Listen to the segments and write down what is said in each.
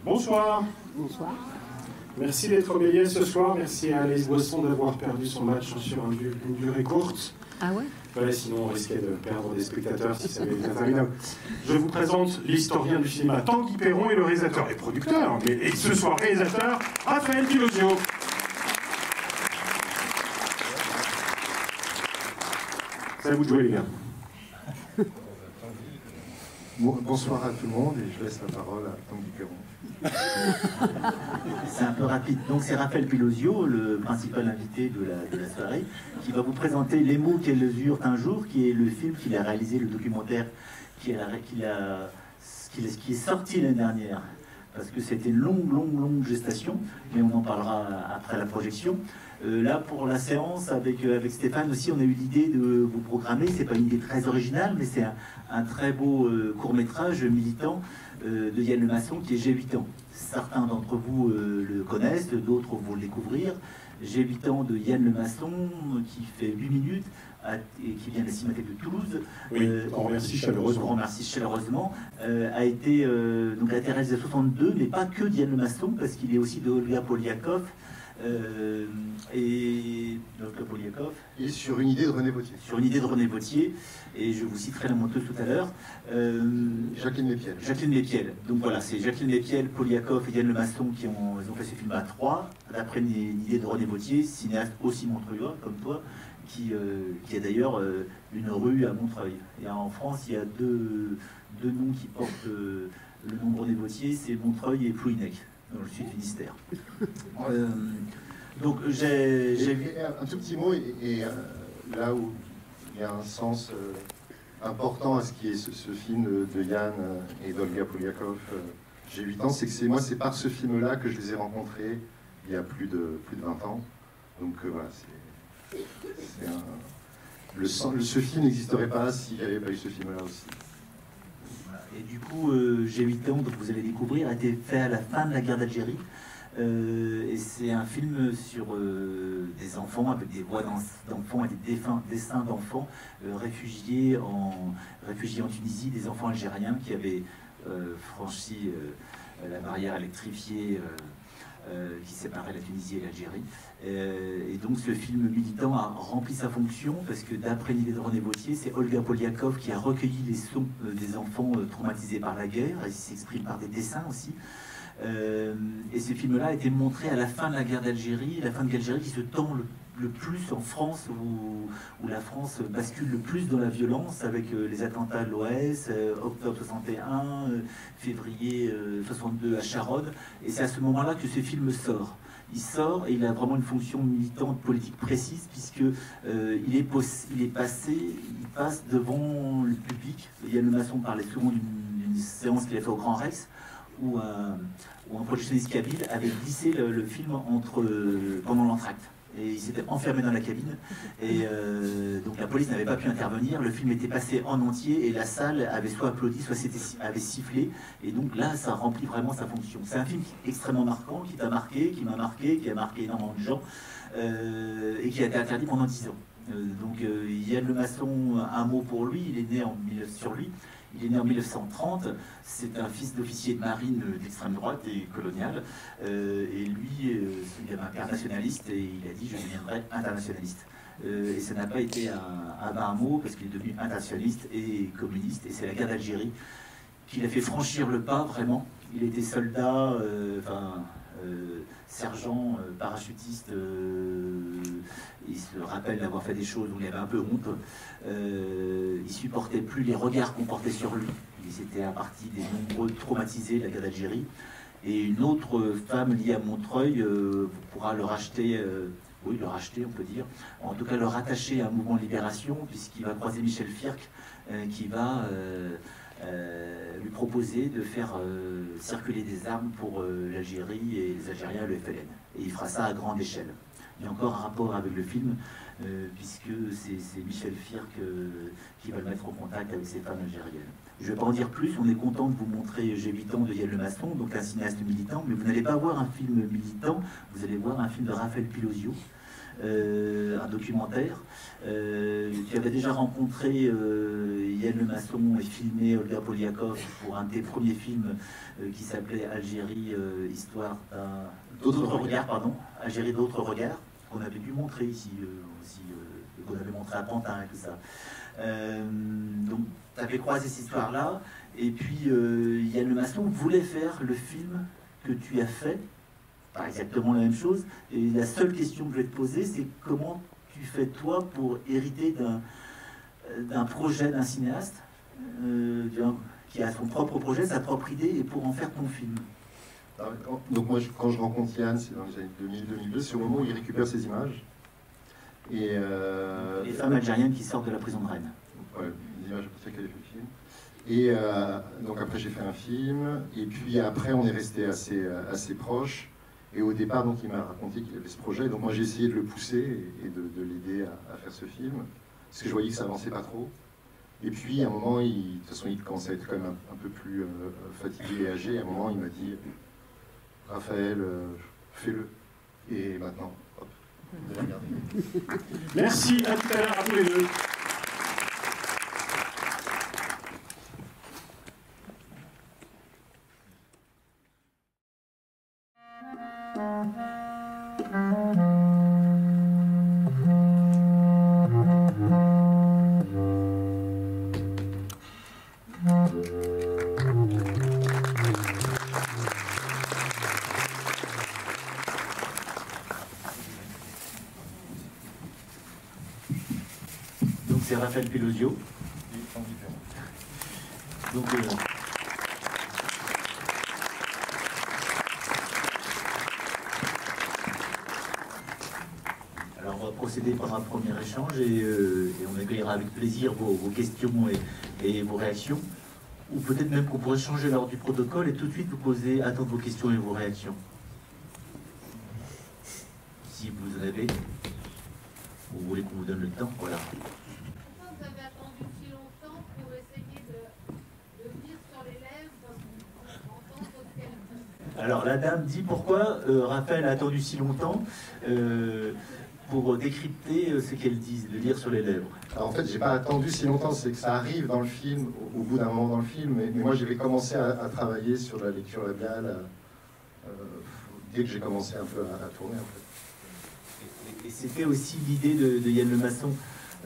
Bonsoir. Bonsoir. Merci d'être au Méliès ce soir. Merci à Alice Boisson d'avoir perdu son match sur une durée courte. Ah ouais? Voilà, sinon on risquait de perdre des spectateurs si ça avait été interminable. Je vous présente l'historien du cinéma Tanguy Perron et le réalisateur et producteur, et ce soir réalisateur, Raphaël Pilosio. C'est à vous de jouer, les gars. Bonsoir à tout le monde et je laisse la parole à Tanguy Perron. C'est un peu rapide. Donc c'est Raphaël Pilosio, le principal invité de la soirée, qui va vous présenter Les mots qu'elles eurent un jour, qui est le film qu'il a réalisé, le documentaire qui est sorti l'année dernière. Parce que c'était une longue gestation, mais on en parlera après la projection. Là, pour la séance, avec Stéphane aussi, on a eu l'idée de vous programmer. C'est pas une idée très originale, mais c'est un très beau court-métrage militant de Yann Lemasson qui est J'ai 8 ans. Certains d'entre vous le connaissent, d'autres vont le découvrir. J'ai 8 ans de Yann Lemasson, qui fait 8 minutes, et qui vient de la Cinémathèque de Toulouse. Oui, on remercie chaleureusement. On remercie chaleureusement. A été réalisé en 62, mais pas que Yann Lemasson, parce qu'il est aussi de Olga Poliakov. Et sur une idée de René Vauthier. Sur une idée de René Vauthier, et je vous citerai la monteuse tout à l'heure. Jacqueline Lespiel. Jacqueline Lespiel. Donc voilà, c'est Jacqueline Lespiel, Poliakov et Yann Lemasson qui ont fait ce film à 3, d'après une idée de René Vauthier, cinéaste aussi montreuillois, comme toi, qui a d'ailleurs une rue à Montreuil. Et en France, il y a deux noms qui portent le nom de René Vauthier, c'est Montreuil et Plouhinec, dans le sud du Finistère. Donc j'ai vu un tout petit mot, et là où il y a un sens important à ce qui est ce film de Yann et d'Olga Poliakov, J'ai 8 ans, c'est que c'est par ce film-là que je les ai rencontrés il y a plus de 20 ans. Donc voilà, ce film n'existerait pas s'il n'y avait pas eu ce film-là aussi. Et du coup, J'ai 8 ans, donc vous allez découvrir, a été fait à la fin de la guerre d'Algérie. Et c'est un film sur des enfants, avec des voix d'enfants et des dessins d'enfants réfugiés en Tunisie, des enfants algériens qui avaient franchi la barrière électrifiée qui séparait la Tunisie et l'Algérie. Et donc ce film militant a rempli sa fonction, parce que d'après l'idée de René Vauthier, c'est Olga Poliakov qui a recueilli les sons des enfants traumatisés par la guerre, et il s'exprime par des dessins aussi. Et ce film-là a été montré à la fin de la guerre d'Algérie, la fin de l'Algérie qui se tend le plus en France, où la France bascule le plus dans la violence, avec les attentats de l'OAS, octobre 61, février 62 à Charonne. Et c'est à ce moment-là que ce film sort. Il sort et il a vraiment une fonction militante politique précise, puisque il passe devant le public. Yann Lemasson parlait souvent d'une séance qu'il a fait au Grand Rex, où un projectionniste kabyle avait glissé le film pendant l'entracte. Et il s'était enfermé dans la cabine. Et donc la police n'avait pas pu intervenir. Le film était passé en entier et la salle avait soit applaudi, soit avait sifflé. Et donc là, ça remplit vraiment sa fonction. C'est un film extrêmement marquant, qui t'a marqué, qui m'a marqué, qui a marqué énormément de gens, et qui a été interdit pendant 10 ans. Donc Yann Lemasson, un mot pour lui, il est né Il est né en 1930, c'est un fils d'officier de marine d'extrême droite et colonial. Et lui, c'est un gamin nationaliste, et il a dit « je deviendrai internationaliste ». Et ça n'a pas été un vain mot, parce qu'il est devenu internationaliste et communiste. Et c'est la guerre d'Algérie qui l'a fait franchir le pas, vraiment. Il était soldat, sergent, parachutiste. Il se rappelle d'avoir fait des choses où il avait un peu honte. Il supportait plus les regards qu'on portait sur lui. Il était à partie des nombreux traumatisés de la guerre d'Algérie. Et une autre femme liée à Montreuil pourra le racheter, on peut dire. En tout cas, le rattacher à un mouvement de libération, puisqu'il va croiser Michel Firck, qui va lui proposer de faire circuler des armes pour l'Algérie et les Algériens et le FLN. Et il fera ça à grande échelle. Il y a encore un rapport avec le film, puisque c'est Michel Firck qui va le mettre en contact avec ces femmes algériennes. Je ne vais pas en dire plus, on est content de vous montrer J'ai 8 ans de Yann Lemasson, donc un cinéaste militant, mais vous n'allez pas voir un film militant, vous allez voir un film de Raphaël Pilosio, un documentaire. Tu avais déjà rencontré Yann Lemasson et filmé Olga Poliakov pour un de tes premiers films qui s'appelait Algérie, histoire d'autres regards, pardon, Algérie d'autres regards, qu'on avait pu montrer ici aussi, qu'on avait montré à Pantin et tout ça. Donc, tu avais croisé cette histoire-là, et puis Yann Lemasson voulait faire le film que tu as fait, pas exactement la même chose, et la seule question que je vais te poser, c'est comment tu fais toi pour hériter d'un projet d'un cinéaste qui a son propre projet, sa propre idée, et pour en faire ton film. Donc moi, quand je rencontre Yann, c'est dans les années 2000-2002, c'est au moment où il récupère ses images. Et les femmes algériennes qui sortent de la prison de Rennes. Voilà, les images à partir qu'elle a fait le film. Et donc après j'ai fait un film, et puis après on est resté assez proches. Et au départ, donc, il m'a raconté qu'il avait ce projet. Donc moi j'ai essayé de le pousser et de l'aider à faire ce film, parce que je voyais que ça avançait pas trop. Et puis à un moment, de toute façon, il commençait à être quand même un peu plus fatigué et âgé. À un moment, il m'a dit, Raphaël, fais-le. Et maintenant, hop, de la regarder. Merci, à tout à l'heure, à tous les deux. Donc c'est Raphaël Pelosio. Donc, alors on va procéder par un premier échange et on accueillera avec plaisir vos questions et vos réactions. Ou peut-être même qu'on pourrait changer l'ordre du protocole et tout de suite vous poser, attendre vos questions et vos réactions. Si vous en avez, ou vous voulez qu'on vous donne le temps, voilà. Pourquoi vous avez attendu si longtemps pour essayer de lire sur les lèvres pour entendre ce qu'elle dit? Alors la dame dit pourquoi Raphaël a attendu si longtemps pour décrypter ce qu'elle dit, de lire sur les lèvres. Alors en fait, j'ai pas attendu si longtemps, c'est que ça arrive dans le film, au bout d'un moment dans le film, mais moi j'avais commencé à travailler sur la lecture labiale dès que j'ai commencé un peu à tourner en fait. Et c'était aussi l'idée de Yann Lemasson.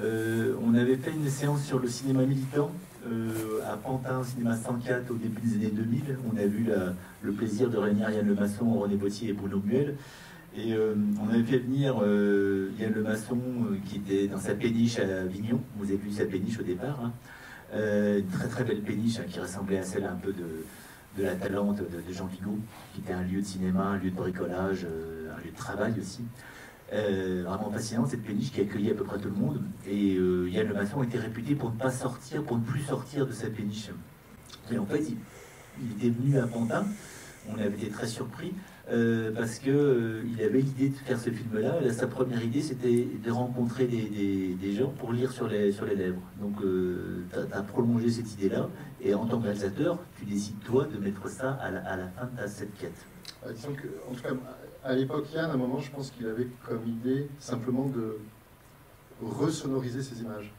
On avait fait une séance sur le cinéma militant à Pantin, au cinéma 104, au début des années 2000. On a eu le plaisir de réunir Yann Lemasson, René Bautier et Bruno Muel. Et on avait fait venir Yann Lemasson qui était dans sa péniche à Avignon. Vous avez vu sa péniche au départ. Hein. Une très très belle péniche hein, qui ressemblait à celle un peu de la Talente de Jean Vigo, qui était un lieu de cinéma, un lieu de bricolage, un lieu de travail aussi. Vraiment fascinante cette péniche qui accueillait à peu près tout le monde. Et Yann Lemasson était réputé pour ne pas sortir, pour ne plus sortir de sa péniche. Et en fait, il était venu à Pantin. On avait été très surpris parce que il avait l'idée de faire ce film-là. Sa première idée, c'était de rencontrer des gens pour lire sur les lèvres. Donc, tu as prolongé cette idée-là. Et en tant que réalisateur, tu décides, toi, de mettre ça à la fin de cette quête. Disons que, en tout cas, à l'époque, Yann, à un moment, je pense qu'il avait comme idée simplement de resonoriser ces images.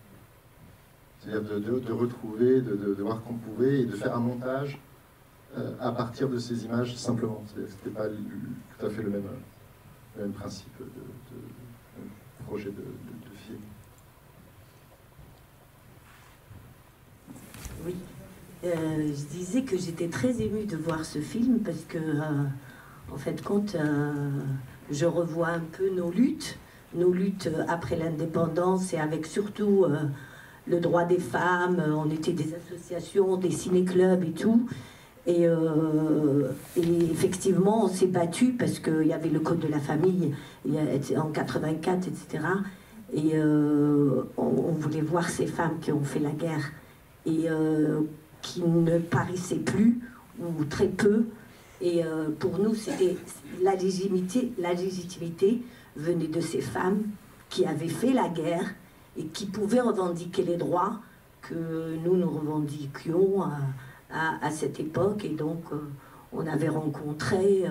C'est-à-dire de retrouver, de voir qu'on pouvait, et de faire un montage à partir de ces images simplement. C'était pas tout à fait le même principe de projet de film. Oui. Je disais que j'étais très émue de voir ce film parce que, en fait, quand je revois un peu nos luttes après l'indépendance et avec surtout le droit des femmes, on était des associations, des ciné-clubs et tout. Et effectivement, on s'est battu parce qu'il y avait le code de la famille en 84, etc. Et on voulait voir ces femmes qui ont fait la guerre et qui ne paraissaient plus ou très peu. Et pour nous, c'était la légitimité venait de ces femmes qui avaient fait la guerre et qui pouvaient revendiquer les droits que nous revendiquions à cette époque. Et donc, on avait rencontré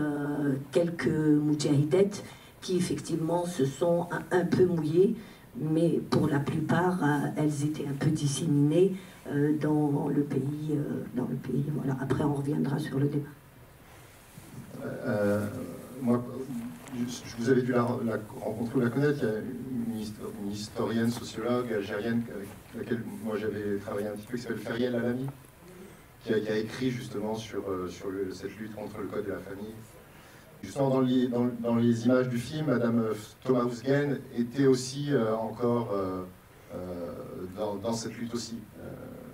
quelques moudjahidettes qui effectivement se sont un peu mouillées, mais pour la plupart, elles étaient un peu disséminées dans le pays. Voilà. Après, on reviendra sur le débat. Moi, vous avez dû la rencontrer ou la connaître. Il y a une historienne, sociologue algérienne avec laquelle moi j'avais travaillé un petit peu, qui s'appelle Feriel Alami, qui a écrit justement sur cette lutte contre le code de la famille. Justement, dans les images du film, Madame Thomas Ouzgen était aussi encore dans cette lutte aussi.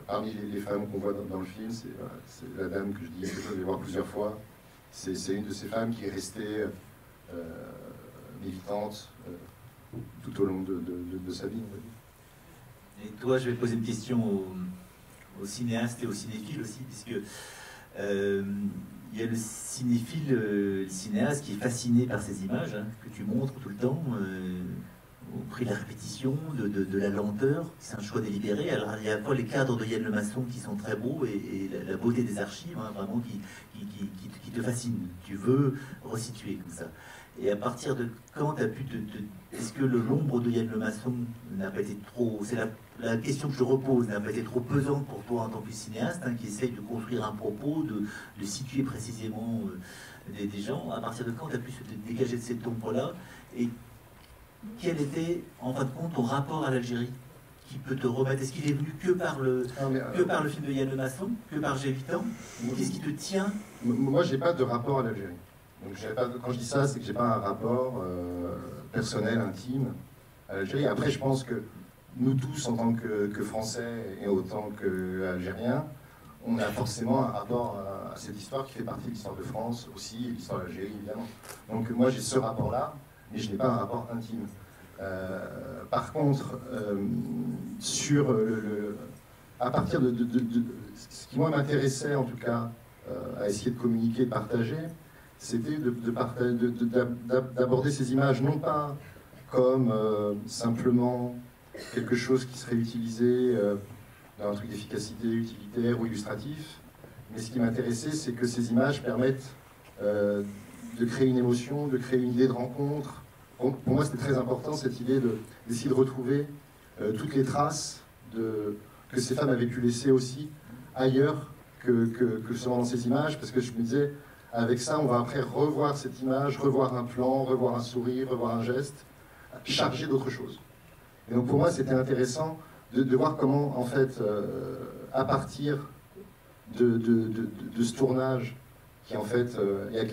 Parmi les femmes qu'on voit dans le film, c'est la dame que je dis, que je vais voir plusieurs fois. C'est une de ces femmes qui est restée militante tout au long de sa vie. Et toi, je vais poser une question aux cinéastes et aux cinéphiles aussi, puisque il y a le cinéphile, le cinéaste qui est fasciné par ces images que tu montres tout le temps, au prix de la répétition, de la lenteur. C'est un choix délibéré. Alors il y a à la fois les cadres de Yann Lemasson qui sont très beaux et la beauté des archives, vraiment qui te fascine. Tu veux resituer comme ça. Et à partir de quand tu as pu est-ce que l'ombre de Yann Lemasson n'a pas été trop... C'est la question que je repose, n'a pas été trop pesante pour toi en tant que cinéaste, qui essaye de construire un propos, de situer précisément des gens. À partir de quand tu as pu se dégager de cette ombre-là? Et quel était, en fin de compte, ton rapport à l'Algérie qui peut te remettre? Est-ce qu'il est venu que par le film de Yann Lemasson, que par J'ai 8 ans? Qu'est-ce qui te tient? Moi, j'ai pas de rapport à l'Algérie. Donc, quand je dis ça, c'est que j'ai pas un rapport personnel, intime à l'Algérie. Après, je pense que nous tous, en tant que Français et autant qu'Algériens, on a forcément un rapport à cette histoire qui fait partie de l'histoire de France aussi, et de l'histoire d'Algérie, évidemment. Donc moi, j'ai ce rapport-là, mais je n'ai pas un rapport intime. Par contre, à partir de ce qui, moi, m'intéressait, en tout cas, à essayer de communiquer, de partager, c'était d'aborder ces images, non pas comme simplement quelque chose qui serait utilisé dans un truc d'efficacité utilitaire ou illustratif, mais ce qui m'intéressait, c'est que ces images permettent de créer une émotion, de créer une idée de rencontre. Pour moi, c'était très important, cette idée d'essayer de retrouver toutes les traces que ces femmes avaient pu laisser aussi ailleurs que seulement dans ces images, parce que je me disais, avec ça, on va après revoir cette image, revoir un plan, revoir un sourire, revoir un geste, chargé d'autre chose. Et donc pour moi, c'était intéressant de voir comment, en fait, à partir de ce tournage, qui en fait,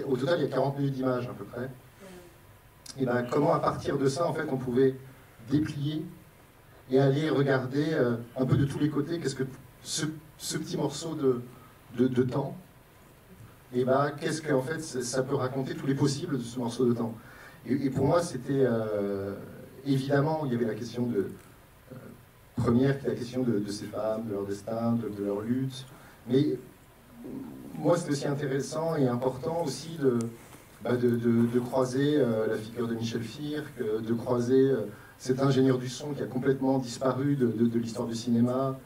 au total, il y a 40 minutes d'image à peu près, et ben, comment à partir de ça, en fait, on pouvait déplier et aller regarder un peu de tous les côtés, qu'est-ce que ce petit morceau de temps, et ben, qu'est-ce qu'en fait, ça peut raconter tous les possibles de ce morceau de temps. Et pour moi, c'était... évidemment, il y avait la question première, qui est la question de ces femmes, de leur destin, de leur lutte. Mais moi, c'était aussi intéressant et important aussi de croiser la figure de Michel Firck, de croiser cet ingénieur du son qui a complètement disparu de l'histoire du cinéma,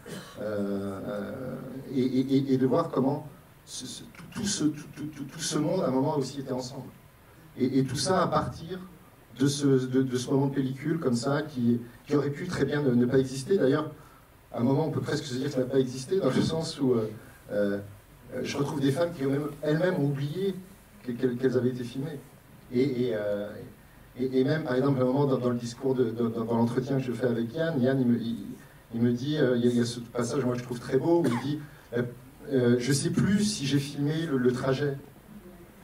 et de voir comment tout ce monde, à un moment, aussi était ensemble. Et tout ça à partir de ce moment de pellicule comme ça, qui aurait pu très bien ne pas exister. D'ailleurs, à un moment, on peut presque se dire que ça n'a pas existé, dans le sens où je retrouve des femmes qui elles-mêmes ont oublié qu'elles avaient été filmées. Et même, par exemple, à un moment, dans le discours, dans l'entretien que je fais avec Yann, il me dit, il y a ce passage, moi, que je trouve très beau, où il dit je ne sais plus si j'ai filmé le trajet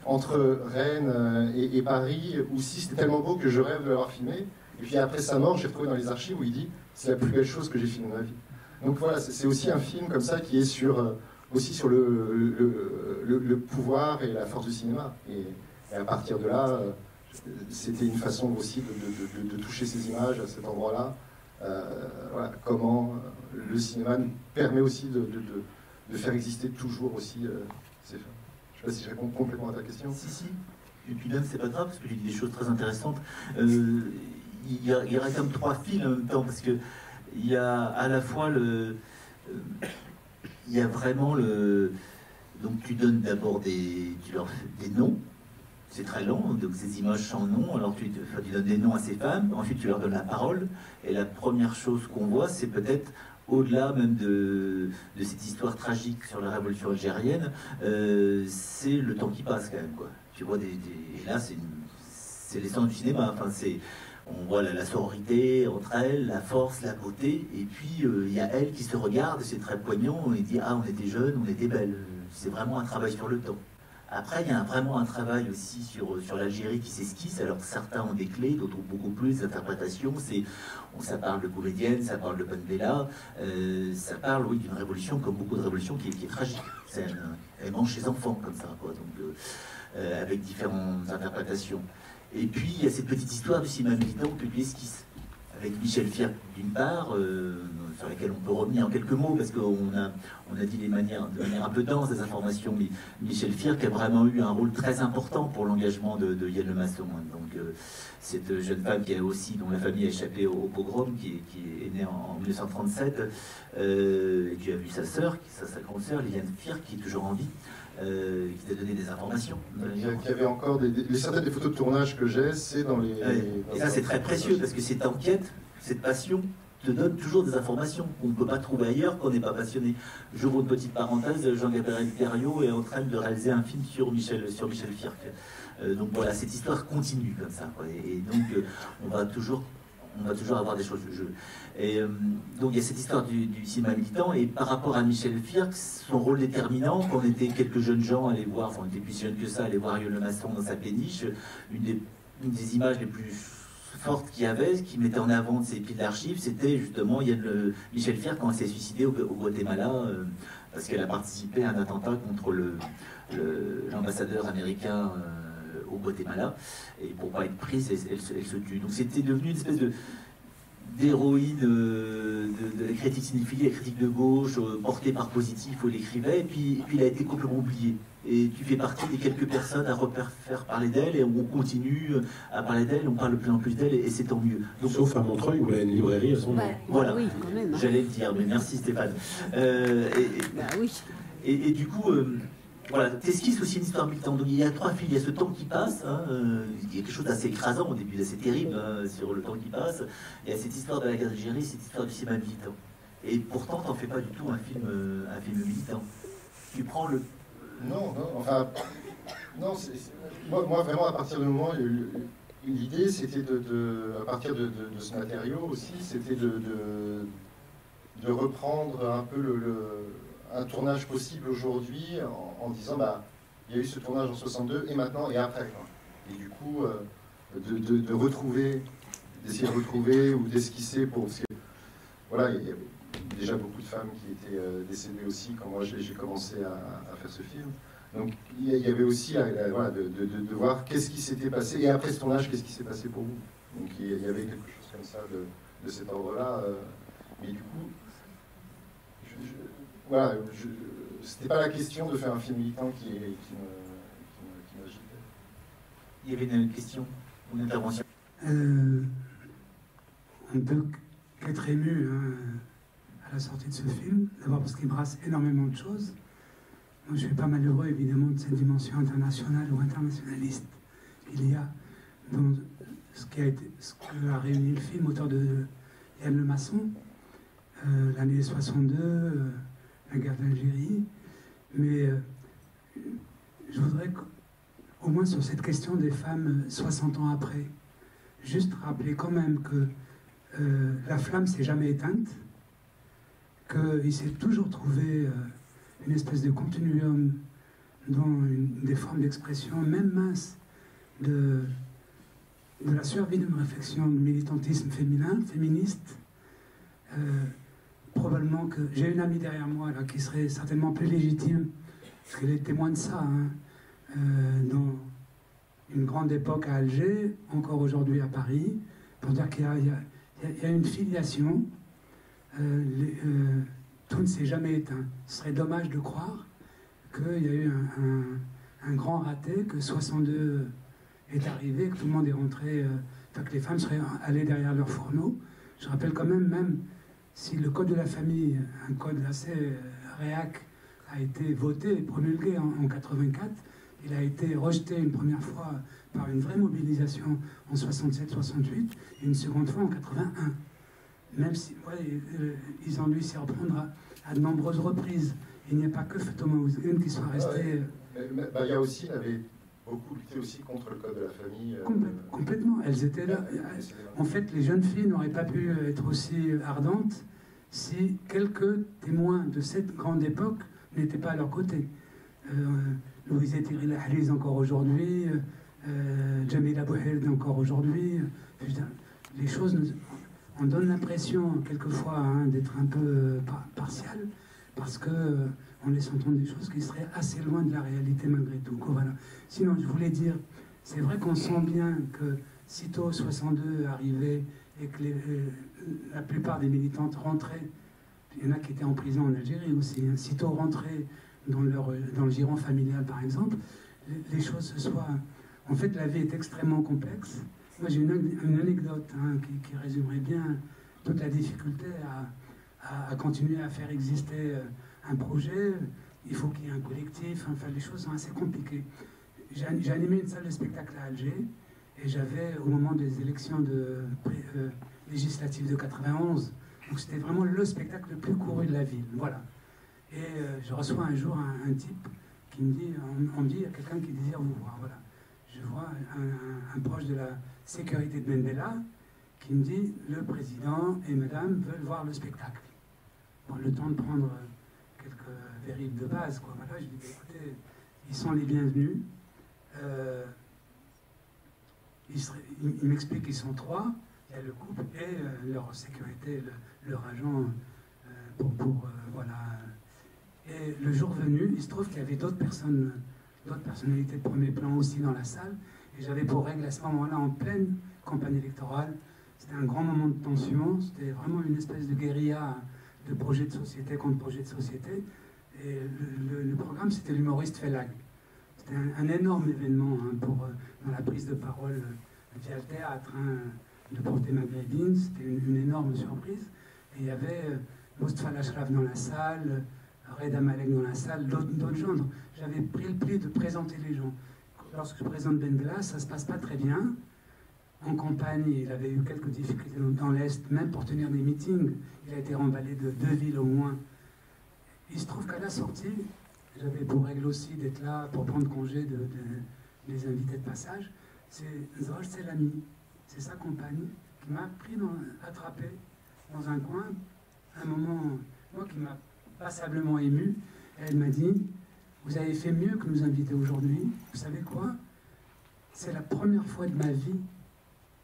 entre Rennes et Paris, ou si c'était tellement beau que je rêve de l'avoir filmé. Et puis après sa mort, j'ai retrouvé dans les archives où il dit « c'est la plus belle chose que j'ai filmée de ma vie ». Donc voilà, c'est aussi un film comme ça qui est aussi sur le pouvoir et la force du cinéma. Et à partir de là, c'était une façon aussi de toucher ces images à cet endroit-là. Voilà, comment le cinéma nous permet aussi de faire exister toujours aussi ces femmes. Je ne sais pas si je réponds complètement à ta question. Si. Et puis même, c'est pas grave, parce que tu dis des choses très intéressantes. Il y aurait comme 3 fils en même temps, parce que il y a à la fois il y a vraiment donc tu donnes d'abord des noms, c'est très long, donc ces images sans nom, alors tu donnes des noms à ces femmes, ensuite tu leur donnes la parole, et la première chose qu'on voit, c'est peut-être, au-delà même de cette histoire tragique sur la révolution algérienne, c'est le temps qui passe quand même, quoi. Tu vois, et là, c'est l'essence du cinéma, enfin, on voit la sororité entre elles, la force, la beauté, et puis il y a elle qui se regarde, c'est très poignant, et dit « Ah, on était jeunes, on était belles ». C'est vraiment un travail sur le temps. Après, il y a vraiment un travail aussi sur l'Algérie qui s'esquisse. Alors, certains ont des clés, d'autres ont beaucoup plus d'interprétations. Ça parle de comédienne, ça parle de Ben Bella, ça parle, oui, d'une révolution, comme beaucoup de révolutions, qui est tragique. Elle mange ses enfants, comme ça, quoi. Donc, avec différentes interprétations. Et puis, il y a cette petite histoire du cinéma militant que tu esquisses, avec Michel Firk, d'une part, sur laquelle on peut revenir en quelques mots, parce qu'on a dit de manière un peu dense des informations, mais Michel Firk a vraiment eu un rôle très important pour l'engagement de Yann Lemasson. Donc, cette jeune femme dont la famille a échappé au pogrom, qui est née en 1937, et qui a vu sa sœur, sa grande sœur, Liliane Firk, qui est toujours en vie, qui t'a donné des informations. Il y avait encore certaines des photos de tournage que j'ai, c'est dans les... Et ça, c'est très précieux, parce que cette enquête, cette passion, te donne toujours des informations qu'on ne peut pas trouver ailleurs, qu'on n'est pas passionné. J'ouvre une petite parenthèse, Jean-Gabriel Thériault est en train de réaliser un film sur Michel Firk. Donc voilà, cette histoire continue comme ça, quoi. Et donc, on va toujours avoir des choses de jeu. Et donc il y a cette histoire du cinéma militant, et par rapport à Michel Firk, son rôle déterminant, quand on était quelques jeunes gens à aller voir, enfin on était plus jeunes que ça, à aller voir Yann Lemasson dans sa péniche, une des images les plus fortes qu'il y avait, qui mettait en avant de ses piles d'archives, c'était justement Michel Firk quand elle s'est suicidée au Guatemala, parce qu'elle a participé à un attentat contre l'ambassadeur américain au Guatemala, et pour pas être prise, elle se tue. Donc c'était devenu une espèce d'héroïne de la critique cinéphilie, la critique de gauche, portée par Positif, où elle écrivait, et puis il a été complètement oublié. Et tu fais partie des quelques personnes à faire parler d'elle, et on continue à parler d'elle, on parle de plus en plus d'elle, et c'est tant mieux. Donc, sauf à Montreuil, où il y a une librairie à son nom. Voilà, oui, quand même, hein. J'allais le dire, mais merci Stéphane. Oui. Et du coup... voilà, t'esquisses aussi une histoire militante. Donc il y a 3 filles, il y a ce temps qui passe, hein, il y a quelque chose d'assez écrasant au début, d'assez terrible, hein, sur le temps qui passe. Il y a cette histoire de la guerre d'Algérie, cette histoire du cinéma militant. Et pourtant, t'en fais pas du tout un film militant. Tu prends le... Non, enfin... Non, moi, vraiment, à partir du moment... L'idée, c'était à partir de ce matériau aussi, c'était de reprendre un peu un tournage possible aujourd'hui en disant bah il y a eu ce tournage en 62 et maintenant et après, quoi. Et du coup de retrouver, d'essayer de retrouver ou d'esquisser parce que voilà, il y avait déjà beaucoup de femmes qui étaient décédées aussi quand moi j'ai commencé à faire ce film. Donc il y avait aussi voilà, de voir qu'est-ce qui s'était passé et après ce tournage qu'est-ce qui s'est passé pour vous. Donc il y avait quelque chose comme ça de cet ordre-là, mais du coup voilà, c'était pas la question de faire un film militant qui m'agitait. Il y avait une question, une intervention. On peut qu'être ému à la sortie de ce film, d'abord parce qu'il brasse énormément de choses. Moi, je suis pas malheureux, évidemment, de cette dimension internationale ou internationaliste qu'il y a dans ce que a réuni le film, auteur de Yann Lemasson, l'année 62, la guerre d'Algérie, mais je voudrais qu'au moins sur cette question des femmes 60 ans après, juste rappeler quand même que la flamme s'est jamais éteinte, qu'il s'est toujours trouvé une espèce de continuum dans des formes d'expression, même minces, de la survie d'une réflexion de militantisme féministe. Probablement que j'ai une amie derrière moi là, qui serait certainement plus légitime, parce qu'elle est témoin de ça, dans une grande époque à Alger, encore aujourd'hui à Paris, pour dire qu'il y a une filiation, tout ne s'est jamais éteint. Ce serait dommage de croire qu'il y a eu un grand raté, que 62 est arrivé, que tout le monde est rentré, que les femmes seraient allées derrière leurs fourneaux. Je rappelle quand même si le code de la famille, un code assez réac, a été voté et promulgué en 84, Il a été rejeté une première fois par une vraie mobilisation en 67-68 et une seconde fois en 81. Même si ils ont dû s'y reprendre à de nombreuses reprises. Il n'y a pas que Thomas Ouzgen qui soit resté... Baya aussi avait beaucoup lutté aussi contre le code de la famille. Complètement, elles étaient là. En fait, les jeunes filles n'auraient pas pu être aussi ardentes si quelques témoins de cette grande époque n'étaient pas à leur côté. Louise Tiril Ahliz encore aujourd'hui, Jamila Bouheld encore aujourd'hui. Les choses, on donne l'impression quelquefois d'être un peu partial parce que on laisse entendre des choses qui seraient assez loin de la réalité malgré tout. Voilà. Sinon, je voulais dire, c'est vrai qu'on sent bien que sitôt 62 arrivait et que la plupart des militantes rentraient, il y en a qui étaient en prison en Algérie aussi, sitôt rentraient dans le giron familial par exemple, les choses se soient... En fait, la vie est extrêmement complexe. Moi, j'ai une anecdote qui résumerait bien toute la difficulté à continuer à faire exister un projet. Il faut qu'il y ait un collectif, enfin, les choses sont assez compliquées. J'ai animé une salle de spectacle à Alger, et j'avais, au moment des élections législatives de 91, donc c'était vraiment le spectacle le plus couru de la ville, voilà. Et je reçois un jour un type qui me dit, on me dit, il y a quelqu'un qui désire vous voir, voilà. Je vois un proche de la sécurité de Mendela qui me dit, le président et madame veulent voir le spectacle. Bon, le temps de prendre quelques vérités de base, quoi. Voilà, je lui dis, écoutez, ils sont les bienvenus. Il m'explique qu'ils sont 3, il y a le couple et leur sécurité, leur agent voilà. Et le jour venu, il se trouve qu'il y avait d'autres personnalités de premier plan aussi dans la salle, et j'avais pour règle à ce moment-là, en pleine campagne électorale, c'était un grand moment de tension, c'était vraiment une espèce de guérilla de projet de société contre projet de société, et le programme c'était l'humoriste Felag. C'était un énorme événement dans la prise de parole via le théâtre, de portée maghrébine, c'était une énorme surprise. Et il y avait Moustapha Lashraf dans la salle, Reda Malek dans la salle, d'autres gens. J'avais pris le pli de présenter les gens. Lorsque je présente Bendela, ça ne se passe pas très bien. En campagne, il avait eu quelques difficultés dans l'Est, même pour tenir des meetings. Il a été remballé de 2 villes au moins. Il se trouve qu'à la sortie, j'avais pour règle aussi d'être là pour prendre congé des invités de passage. C'est Zraj Selami, c'est sa compagne, qui m'a attrapé dans un coin, un moment, moi qui m'a passablement ému. Elle m'a dit, vous avez fait mieux que nous inviter aujourd'hui. Vous savez quoi? C'est la première fois de ma vie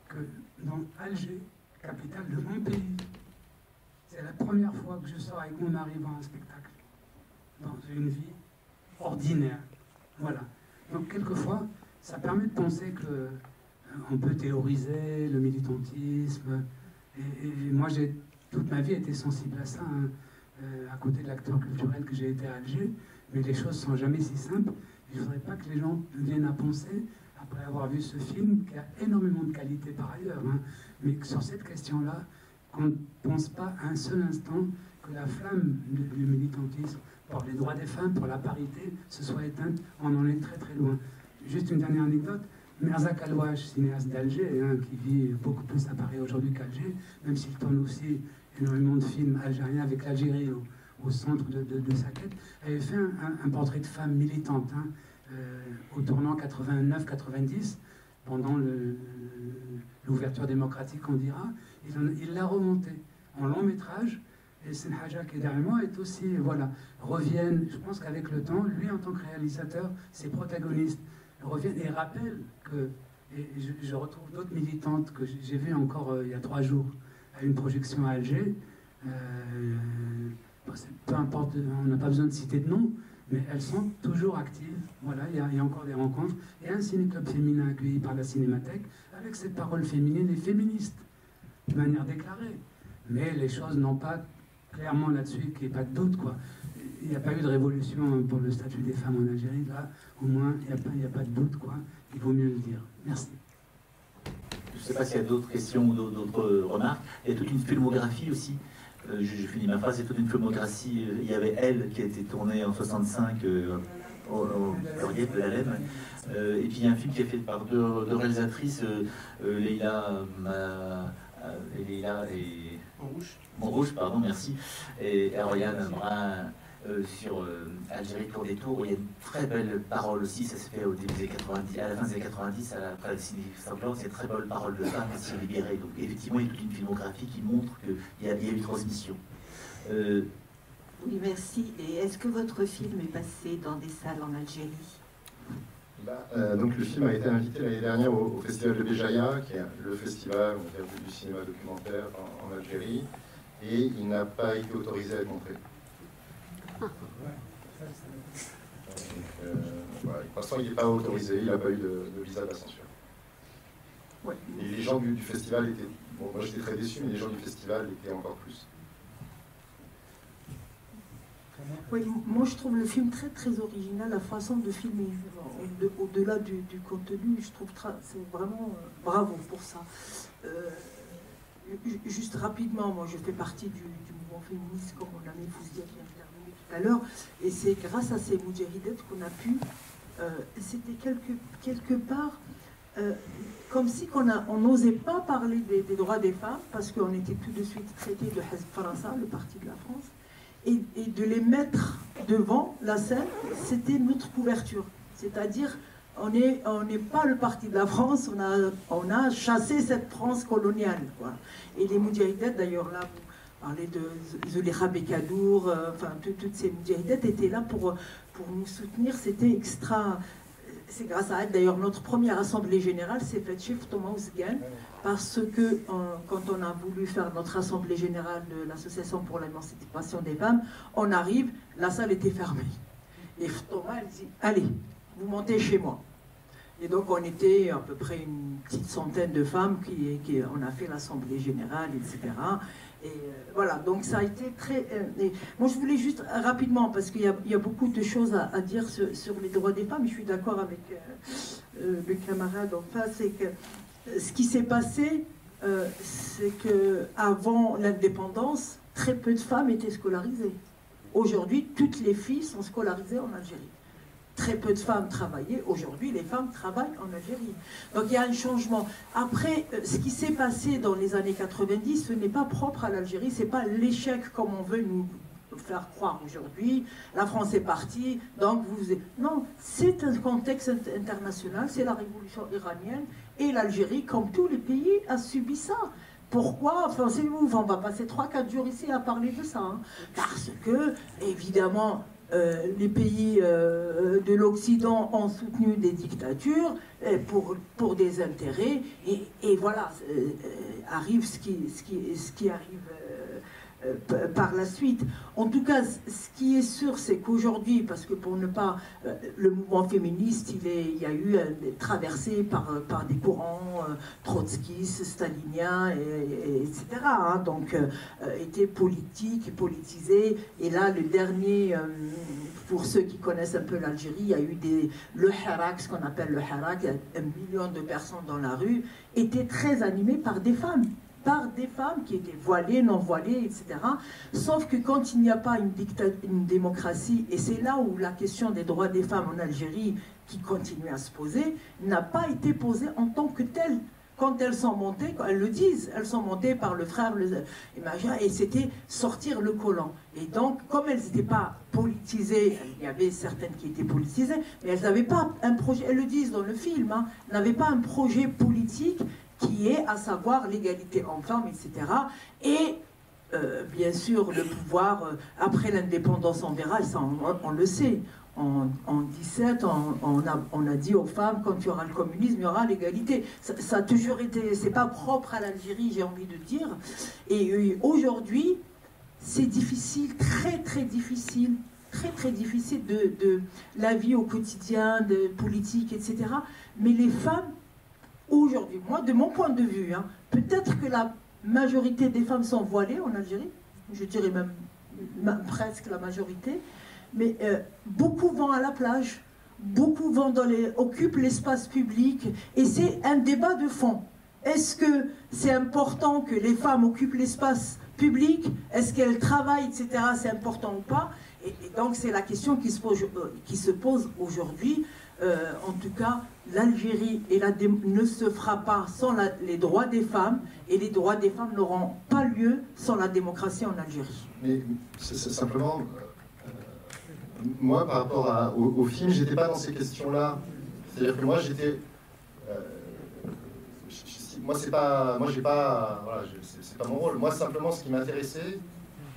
que dans Alger, capitale de mon pays, c'est la première fois que je sors avec mon mari voir un spectacle dans une vie ordinaire. Voilà. Donc quelquefois, ça permet de penser que on peut théoriser le militantisme. Et moi, j'ai toute ma vie été sensible à ça, à côté de l'acteur culturel que j'ai été à Alger. Mais les choses sont jamais si simples. Je ne voudrais pas que les gens viennent à penser, après avoir vu ce film, qui a énormément de qualité par ailleurs, mais que sur cette question-là, qu'on ne pense pas un seul instant que la flamme du militantisme pour les droits des femmes, pour la parité, se soit éteinte. On en est très très loin. Juste une dernière anecdote. Merzak Alouache, cinéaste d'Alger, qui vit beaucoup plus à Paris aujourd'hui qu'Alger, même s'il tourne aussi énormément de films algériens avec l'Algérie au centre de sa quête, avait fait un portrait de femme militante au tournant 89-90, pendant l'ouverture démocratique, on dira. Il l'a remonté en long métrage. Et Senhaja, qui est derrière moi, est aussi, voilà, reviennent, je pense qu'avec le temps, lui en tant que réalisateur, ses protagonistes reviennent et rappellent que, et je retrouve d'autres militantes que j'ai vues encore il y a 3 jours à une projection à Alger. Peu importe, on n'a pas besoin de citer de nom, mais elles sont toujours actives. Voilà, il y a encore des rencontres. Et un ciné-club féminin accueilli par la Cinémathèque, avec cette parole féminine et féministe, de manière déclarée. Mais les choses n'ont pas clairement là-dessus, qu'il n'y ait pas de doute, quoi. Il n'y a pas eu de révolution pour le statut des femmes en Algérie, là, au moins, il n'y a pas de doute, quoi. Il vaut mieux le dire. Merci. Je ne sais pas s'il y a d'autres questions ou d'autres remarques. Il y a toute une filmographie aussi. Je finis ma phrase, il y a toute une filmographie. Il y avait Elle qui a été tournée en 65 au pluriel de la LEM. Et puis il y a un film qui est fait par deux réalisatrices, Leila et Montrouge, pardon, merci, et Ariane Brun sur Algérie Tour des Tours, où il y a une très belle parole aussi, ça se fait au début des 90, à la fin des années 90, après la décennie sanglante, c'est une très belle parole de femmes aussi libérées. Donc effectivement, il y a toute une filmographie qui montre qu'il y a une transmission. Oui, merci. Et est-ce que votre film est passé dans des salles en Algérie? Donc le film a été invité l'année dernière au Festival de Béjaïa, qui est le festival du cinéma documentaire en Algérie, et il n'a pas été autorisé à être montré. Voilà. Pour l'instant, il n'est pas autorisé, il n'a pas eu de visa de la censure. Ouais. Et les gens du festival étaient... Bon, moi j'étais très déçu, mais les gens du festival étaient encore plus. Oui, moi je trouve le film très très original, la façon de filmer. Au-delà du contenu, je trouve c'est vraiment bravo pour ça. Juste rapidement, moi je fais partie du mouvement féministe, comme mon ami Fouzia vient de terminer tout à l'heure, et c'est grâce à ces moudjahidètes qu'on a pu, c'était quelque part comme si on n'osait pas parler des droits des femmes, parce qu'on était tout de suite traité de Hezb Faransa, le parti de la France, et de les mettre devant la scène, c'était notre couverture. C'est-à-dire, on n'est pas le parti de la France, on a chassé cette France coloniale, quoi. Et les moudjahidettes, d'ailleurs, là, vous parlez de Zulekha Bekadour, enfin, toutes ces moudjahidettes étaient là pour nous soutenir, c'était extra... C'est grâce à elle, d'ailleurs, notre première assemblée générale s'est faite chez Thomas Ouzgan, parce que quand on a voulu faire notre assemblée générale de l'Association pour l'émancipation des femmes, on arrive, la salle était fermée. Et Thomas, elle dit, allez, vous montez chez moi. Et donc on était à peu près une petite centaine de femmes on a fait l'assemblée générale, etc. Et voilà, donc ça a été très... moi je voulais juste rapidement, parce qu'il y a beaucoup de choses à dire sur les droits des femmes, et je suis d'accord avec le camarade en face, c'est que ce qui s'est passé, c'est qu'avant l'indépendance, très peu de femmes étaient scolarisées. Aujourd'hui, toutes les filles sont scolarisées en Algérie. Très peu de femmes travaillaient. Aujourd'hui, les femmes travaillent en Algérie. Donc il y a un changement. Après, ce qui s'est passé dans les années 90, ce n'est pas propre à l'Algérie, ce n'est pas l'échec comme on veut nous faire croire aujourd'hui. La France est partie, donc vous... Non, c'est un contexte international, c'est la révolution iranienne, et l'Algérie, comme tous les pays, a subi ça. Pourquoi? Enfin, c'est ouf, on va passer 3-4 jours ici à parler de ça. Hein. Parce que, évidemment... les pays de l'Occident ont soutenu des dictatures pour des intérêts, et voilà, arrive ce qui arrive par la suite. En tout cas, ce qui est sûr, c'est qu'aujourd'hui, parce que pour ne pas... le mouvement féministe, il y a eu traversé par des courants trotskistes, staliniens, etc. Hein, donc, était politique, politisé. Et là, le dernier... pour ceux qui connaissent un peu l'Algérie, il y a eu le Harak, ce qu'on appelle le Harak, 1 million de personnes dans la rue, était très animé par des femmes qui étaient voilées, non voilées, etc. Sauf que quand il n'y a pas une démocratie, et c'est là où la question des droits des femmes en Algérie, qui continue à se poser, n'a pas été posée en tant que telle. Quand elles sont montées, quand elles le disent, elles sont montées par le frère, et c'était sortir le collant. Et donc, comme elles n'étaient pas politisées, il y avait certaines qui étaient politisées, mais elles n'avaient pas un projet, elles le disent dans le film, hein, n'avaient pas un projet politique qui est, à savoir, l'égalité hommes-femmes, etc. Et, bien sûr, le pouvoir, après l'indépendance, on verra, ça, on le sait. En 17, on a dit aux femmes, quand il y aura le communisme, il y aura l'égalité. Ça a toujours été, c'est pas propre à l'Algérie, j'ai envie de dire. Et aujourd'hui, c'est difficile, très difficile de la vie au quotidien, de politique, etc. Mais les femmes, aujourd'hui, moi, de mon point de vue, hein, peut-être que la majorité des femmes sont voilées en Algérie, je dirais même presque la majorité, mais beaucoup vont à la plage, beaucoup vont occupent l'espace public, et c'est un débat de fond. Est-ce que c'est important que les femmes occupent l'espace public? Est-ce qu'elles travaillent, etc.? C'est important ou pas? Et donc c'est la question qui se pose aujourd'hui. En tout cas, l'Algérie ne se fera pas sans les droits des femmes, et les droits des femmes n'auront pas lieu sans la démocratie en Algérie. Mais c'est simplement, moi par rapport au film, j'étais pas dans ces questions-là. C'est-à-dire que moi j'étais, c'est pas mon rôle. Moi simplement ce qui m'intéressait,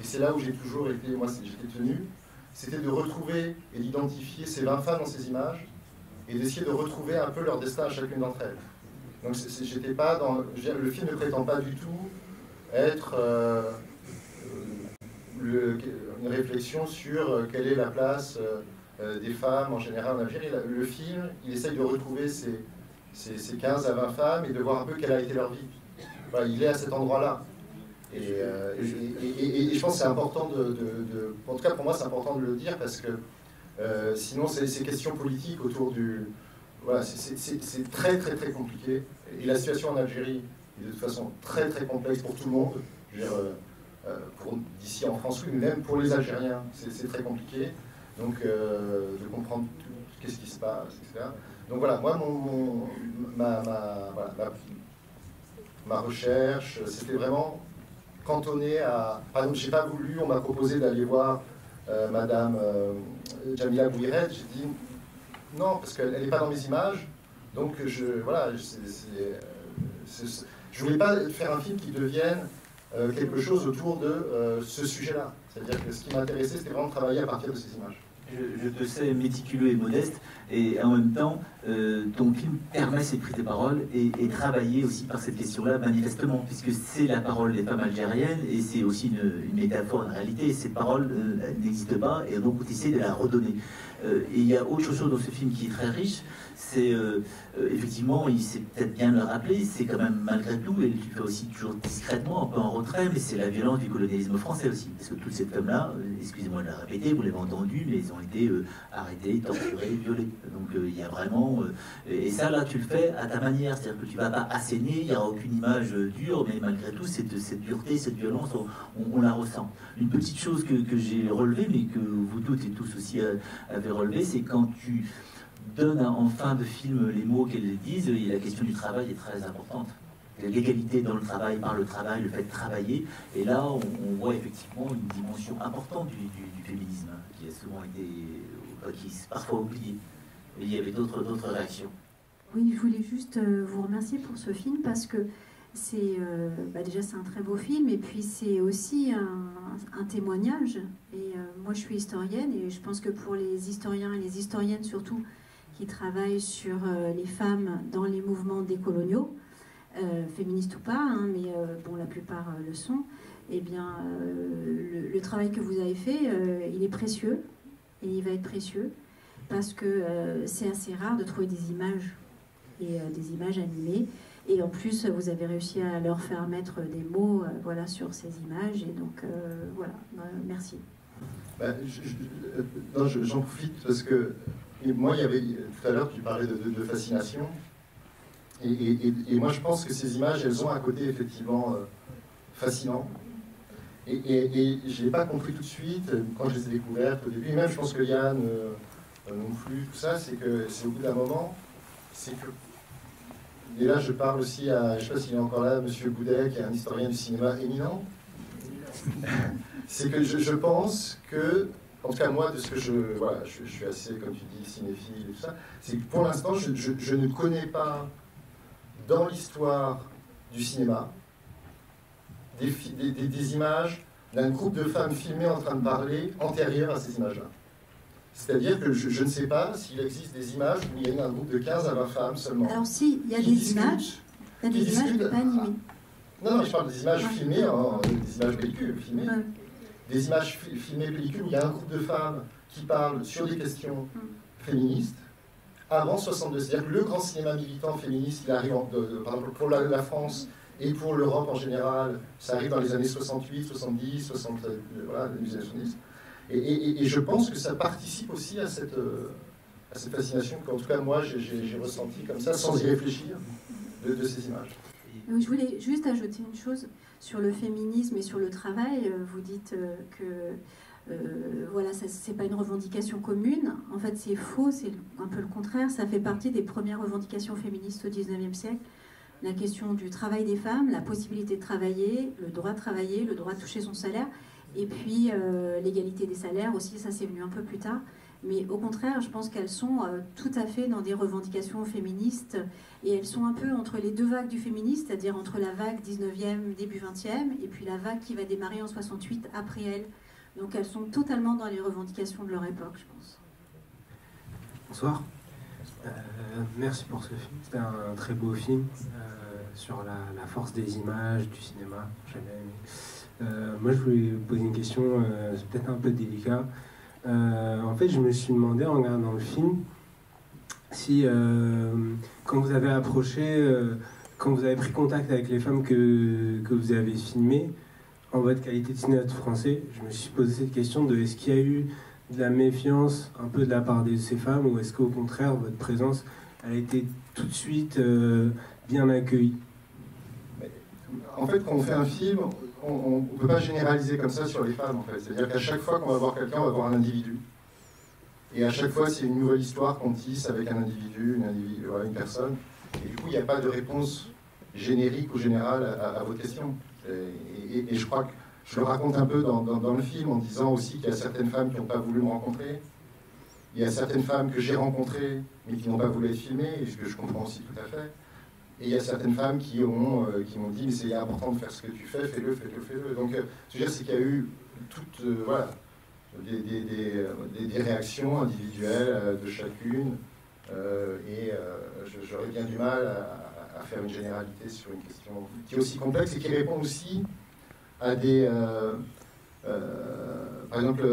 et c'est là où j'ai toujours été, j'étais tenu, c'était de retrouver et d'identifier ces 20 femmes dans ces images, et d'essayer de retrouver un peu leur destin à chacune d'entre elles. Donc j'étais pas dans, le film ne prétend pas du tout être une réflexion sur quelle est la place des femmes en général en Algérie. Le film, il essaye de retrouver ces 15 à 20 femmes et de voir un peu quelle a été leur vie. Voilà, il est à cet endroit-là. Et je pense que c'est important en tout cas pour moi c'est important de le dire, parce que sinon ces questions politiques autour du... Voilà, c'est très très très compliqué. Et la situation en Algérie est de toute façon très très complexe pour tout le monde. Je veux dire, d'ici en France, oui, mais même pour les Algériens, c'est très compliqué. Donc de comprendre qu'est-ce qui se passe, etc. Donc voilà, moi ma recherche, c'était vraiment cantonné à... Par exemple, j'ai pas voulu, on m'a proposé d'aller voir Madame Jamila Bouhired, j'ai dit non, parce qu'elle n'est pas dans mes images, donc je voulais pas faire un film qui devienne quelque chose autour de ce sujet-là. C'est-à-dire que ce qui m'intéressait, c'était vraiment de travailler à partir de ces images. Je te sais méticuleux et modeste, et en même temps, ton film permet cette prise de parole et travailler aussi par cette question-là, manifestement, puisque c'est la parole des femmes algériennes, et c'est aussi une métaphore, une réalité. Cette parole n'existe pas, et donc on essaie de la redonner. Et il y a autre chose dans ce film qui est très riche, c'est effectivement, il sait peut-être bien le rappeler, c'est quand même malgré tout, et tu fais aussi toujours discrètement, un peu en retrait, mais c'est la violence du colonialisme français aussi. Parce que toutes ces femmes-là, excusez-moi de la répéter, vous l'avez entendu, mais elles ont été arrêtées, torturées, violées. Donc il y a vraiment... et ça, là, tu le fais à ta manière, c'est-à-dire que tu ne vas pas asséner, il n'y aura aucune image dure, mais malgré tout, cette dureté, cette violence, on la ressent. Une petite chose que j'ai relevée, mais que vous toutes et tous aussi avez relevé, c'est quand tu donne en fin de film les mots qu'elles disent, et la question du travail est très importante. L'égalité dans le travail, par le travail, le fait de travailler. Et là, on voit effectivement une dimension importante du féminisme, qui a souvent été, qui est parfois oubliée. Et il y avait d'autres réactions. Oui, je voulais juste vous remercier pour ce film, parce que c'est déjà c'est un très beau film, et puis c'est aussi un témoignage. Et moi, je suis historienne, et je pense que pour les historiens et les historiennes surtout, qui travaillent sur les femmes dans les mouvements décoloniaux, féministes ou pas, hein, mais bon, la plupart le sont, eh bien, le travail que vous avez fait, il est précieux, et il va être précieux, parce que c'est assez rare de trouver des images, et des images animées, et en plus, vous avez réussi à leur faire mettre des mots voilà, sur ces images, et donc, voilà, merci. J'en profite, parce que moi, il y avait, tout à l'heure, tu parlais de fascination. Et moi, je pense que ces images, elles ont un côté effectivement fascinant. Et je ne l'ai pas compris tout de suite, quand je les ai découvertes au début. Et même, je pense que Yann non plus, tout ça, c'est que c'est au bout d'un moment, c'est que... Et là, je parle aussi à, je ne sais pas s'il est encore là, Monsieur Goudet, qui est un historien du cinéma éminent. C'est que je pense que... En tout cas, moi, de ce que je suis assez, comme tu dis, cinéphile et tout ça, c'est que pour l'instant, je ne connais pas dans l'histoire du cinéma des images d'un groupe de femmes filmées en train de parler antérieures à ces images-là. C'est-à-dire que je ne sais pas s'il existe des images où il y a eu un groupe de 15 à 20 femmes seulement. Alors si, il y a des images, mais pas animées. Non, je parle des images filmées, des images pellicules filmées. Ouais. Des images filmées pellicules où il y a un groupe de femmes qui parlent sur des questions féministes avant 62. C'est-à-dire que le grand cinéma militant féministe, il arrive, par exemple, pour la France et pour l'Europe en général, ça arrive dans les années 68, 70, 60, voilà, les années 70. Et je pense que ça participe aussi à cette fascination qu'en tout cas moi j'ai ressentie comme ça, sans y réfléchir, de ces images. Je voulais juste ajouter une chose sur le féminisme et sur le travail. Vous dites que voilà, c'est pas une revendication commune. En fait, c'est faux, c'est un peu le contraire. Ça fait partie des premières revendications féministes au XIXe siècle. La question du travail des femmes, la possibilité de travailler, le droit de travailler, le droit de toucher son salaire, et puis l'égalité des salaires aussi, ça c'est venu un peu plus tard. Mais au contraire, je pense qu'elles sont tout à fait dans des revendications féministes, et elles sont un peu entre les deux vagues du féminisme, c'est-à-dire entre la vague 19e, début 20e, et puis la vague qui va démarrer en 68 après elle. Donc elles sont totalement dans les revendications de leur époque, je pense. Bonsoir. Merci pour ce film. C'était un très beau film sur la force des images, du cinéma. J'avais aimé. Moi, je voulais vous poser une question, c'est peut-être un peu délicat. En fait, je me suis demandé en regardant le film si, quand vous avez approché, quand vous avez pris contact avec les femmes que vous avez filmées, en votre qualité de cinéaste français, je me suis posé cette question de est-ce qu'il y a eu de la méfiance un peu de la part de ces femmes, ou est-ce qu'au contraire, votre présence a été tout de suite bien accueillie? En fait, quand on fait un film, on ne peut pas généraliser comme ça sur les femmes, en fait. C'est-à-dire qu'à chaque fois qu'on va voir quelqu'un, on va voir un individu. Et à chaque fois, c'est une nouvelle histoire qu'on tisse avec un individu, voilà, une personne. Et du coup, il n'y a pas de réponse générique ou générale à votre question. Et je crois que je le raconte un peu dans le film en disant aussi qu'il y a certaines femmes qui n'ont pas voulu me rencontrer. Il y a certaines femmes que j'ai rencontrées mais qui n'ont pas voulu être filmées, et ce que je comprends aussi tout à fait. Et il y a certaines femmes qui m'ont dit mais c'est important de faire ce que tu fais, fais-le, fais-le, fais-le. Donc ce que je veux dire, c'est qu'il y a eu toutes voilà, des réactions individuelles de chacune. Et j'aurais bien du mal à faire une généralité sur une question qui est aussi complexe et qui répond aussi à des... par exemple,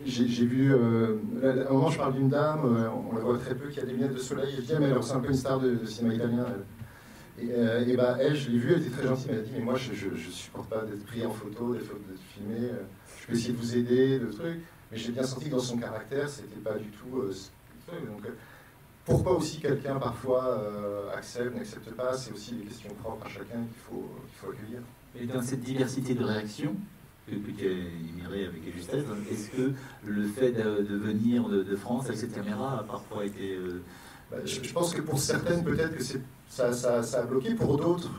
j'ai vu... à un moment, je parle d'une dame, on la voit très peu, qui a des lunettes de soleil. Je dis, mais alors c'est un peu une star de cinéma italien. Et bah, elle, je l'ai vue, elle était très gentille, mais elle a dit, mais moi, je supporte pas d'être pris en photo, d'être filmé. Je peux essayer de vous aider, le truc. Mais j'ai bien senti que dans son caractère, c'était pas du tout ce truc. Donc, pourquoi aussi quelqu'un parfois accepte, n'accepte pas, c'est aussi des questions propres à chacun qu'il faut accueillir. Et dans cette diversité de réactions que tu as émirée avec justesse, est-ce que le fait de venir de France avec cette caméra a parfois été... Je pense que pour certaines, peut-être que ça a bloqué, pour d'autres,